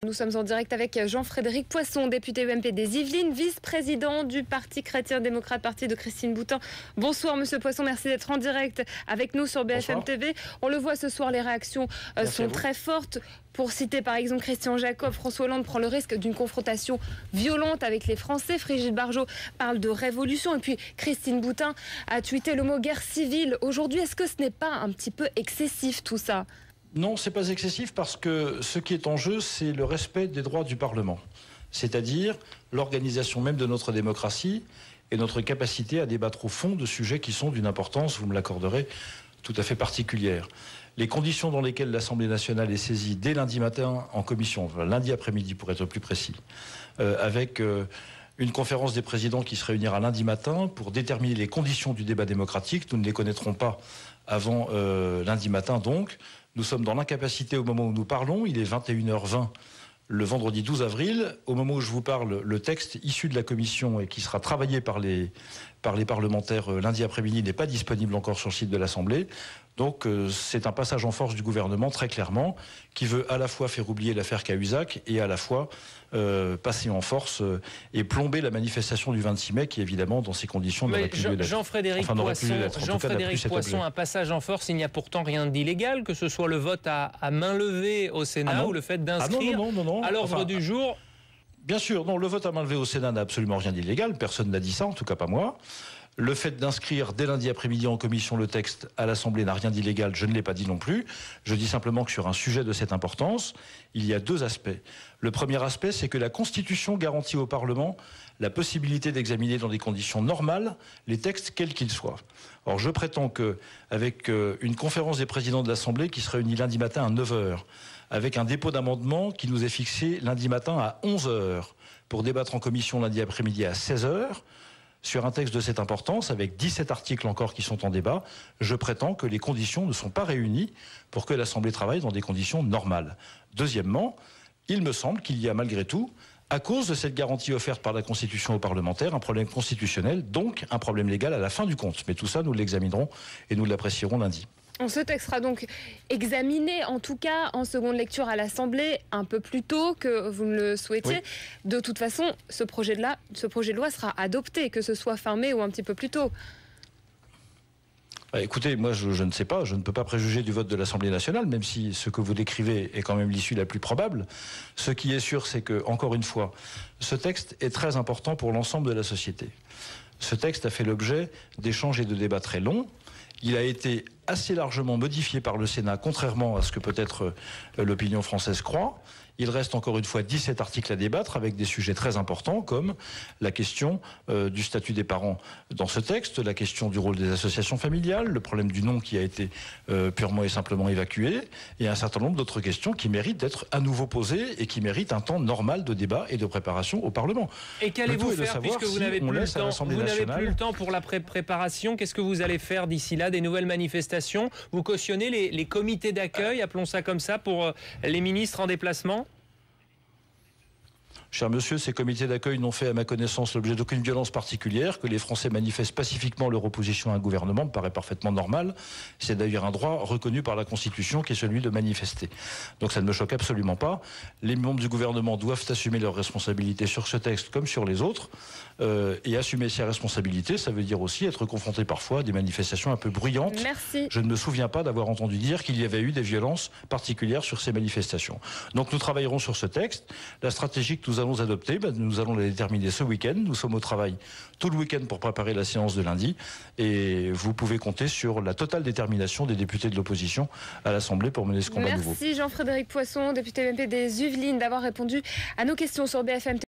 Nous sommes en direct avec Jean-Frédéric Poisson, député UMP des Yvelines, vice-président du Parti chrétien-démocrate, parti de Christine Boutin. Bonsoir Monsieur Poisson, merci d'être en direct avec nous sur BFM TV. On le voit ce soir, les réactions sont très fortes. Pour citer par exemple Christian Jacob, François Hollande prend le risque d'une confrontation violente avec les Français. Brigitte Bardot parle de révolution et puis Christine Boutin a tweeté le mot guerre civile. Aujourd'hui, est-ce que ce n'est pas un petit peu excessif tout ça ? Non, c'est pas excessif parce que ce qui est en jeu, c'est le respect des droits du Parlement. C'est-à-dire l'organisation même de notre démocratie et notre capacité à débattre au fond de sujets qui sont d'une importance, vous me l'accorderez, tout à fait particulière. Les conditions dans lesquelles l'Assemblée nationale est saisie dès lundi matin en commission, lundi après-midi pour être plus précis, avec une conférence des présidents qui se réunira lundi matin pour déterminer les conditions du débat démocratique. Nous ne les connaîtrons pas avant lundi matin donc. Nous sommes dans l'incapacité au moment où nous parlons, il est 21h20 le vendredi 12 avril. Au moment où je vous parle, le texte issu de la commission et qui sera travaillé par les parlementaires lundi après-midi n'est pas disponible encore sur le site de l'Assemblée. Donc c'est un passage en force du gouvernement très clairement qui veut à la fois faire oublier l'affaire Cahuzac et à la fois passer en force et plomber la manifestation du 26 mai qui évidemment dans ces conditions n'aurait plus lieu d'être. Jean-Frédéric Poisson, un passage en force, il n'y a pourtant rien d'illégal, que ce soit le vote à main levée au Sénat ou le fait d'inscrire à l'ordre du jour. Bien sûr, non, le vote à main levée au Sénat n'a absolument rien d'illégal, personne n'a dit ça, en tout cas pas moi. Le fait d'inscrire dès lundi après-midi en commission le texte à l'Assemblée n'a rien d'illégal, je ne l'ai pas dit non plus. Je dis simplement que sur un sujet de cette importance, il y a deux aspects. Le premier aspect, c'est que la Constitution garantit au Parlement la possibilité d'examiner dans des conditions normales les textes quels qu'ils soient. Or, je prétends que, avec une conférence des présidents de l'Assemblée qui se réunit lundi matin à 9h, avec un dépôt d'amendement qui nous est fixé lundi matin à 11h, pour débattre en commission lundi après-midi à 16h, sur un texte de cette importance, avec 17 articles encore qui sont en débat, je prétends que les conditions ne sont pas réunies pour que l'Assemblée travaille dans des conditions normales. Deuxièmement, il me semble qu'il y a malgré tout, à cause de cette garantie offerte par la Constitution aux parlementaires, un problème constitutionnel, donc un problème légal à la fin du compte. Mais tout ça, nous l'examinerons et nous l'apprécierons lundi. Ce texte sera donc examiné, en tout cas en seconde lecture à l'Assemblée, un peu plus tôt que vous ne le souhaitiez. Oui. De toute façon, ce projet de loi sera adopté, que ce soit fin mai ou un petit peu plus tôt. Écoutez, moi je ne sais pas, je ne peux pas préjuger du vote de l'Assemblée nationale, même si ce que vous décrivez est quand même l'issue la plus probable. Ce qui est sûr, c'est que, encore une fois, ce texte est très important pour l'ensemble de la société. Ce texte a fait l'objet d'échanges et de débats très longs. Il a été assez largement modifié par le Sénat, contrairement à ce que peut-être l'opinion française croit. Il reste encore une fois 17 articles à débattre avec des sujets très importants comme la question du statut des parents dans ce texte, la question du rôle des associations familiales, le problème du nom qui a été purement et simplement évacué et un certain nombre d'autres questions qui méritent d'être à nouveau posées et qui méritent un temps normal de débat et de préparation au Parlement. Et qu'allez-vous faire puisque vous n'avez plus le temps, vous n'avez plus le temps pour la préparation? Qu'est-ce que vous allez faire d'ici là? Des nouvelles manifestations? Vous cautionnez les comités d'accueil, appelons ça comme ça, pour les ministres en déplacement? Cher monsieur, ces comités d'accueil n'ont fait à ma connaissance l'objet d'aucune violence particulière. Que les Français manifestent pacifiquement leur opposition à un gouvernement me paraît parfaitement normal. C'est d'ailleurs un droit reconnu par la Constitution qui est celui de manifester. Donc ça ne me choque absolument pas. Les membres du gouvernement doivent assumer leurs responsabilités sur ce texte comme sur les autres. Et assumer ses responsabilités, ça veut dire aussi être confronté parfois à des manifestations un peu bruyantes. Merci. Je ne me souviens pas d'avoir entendu dire qu'il y avait eu des violences particulières sur ces manifestations. Donc nous travaillerons sur ce texte. La stratégie que nous allons adopter, nous allons la déterminer ce week-end. Nous sommes au travail tout le week-end pour préparer la séance de lundi. Et vous pouvez compter sur la totale détermination des députés de l'opposition à l'Assemblée pour mener ce combat nouveau. Merci Jean-Frédéric Poisson, député UMP des Yvelines, d'avoir répondu à nos questions sur BFM TV.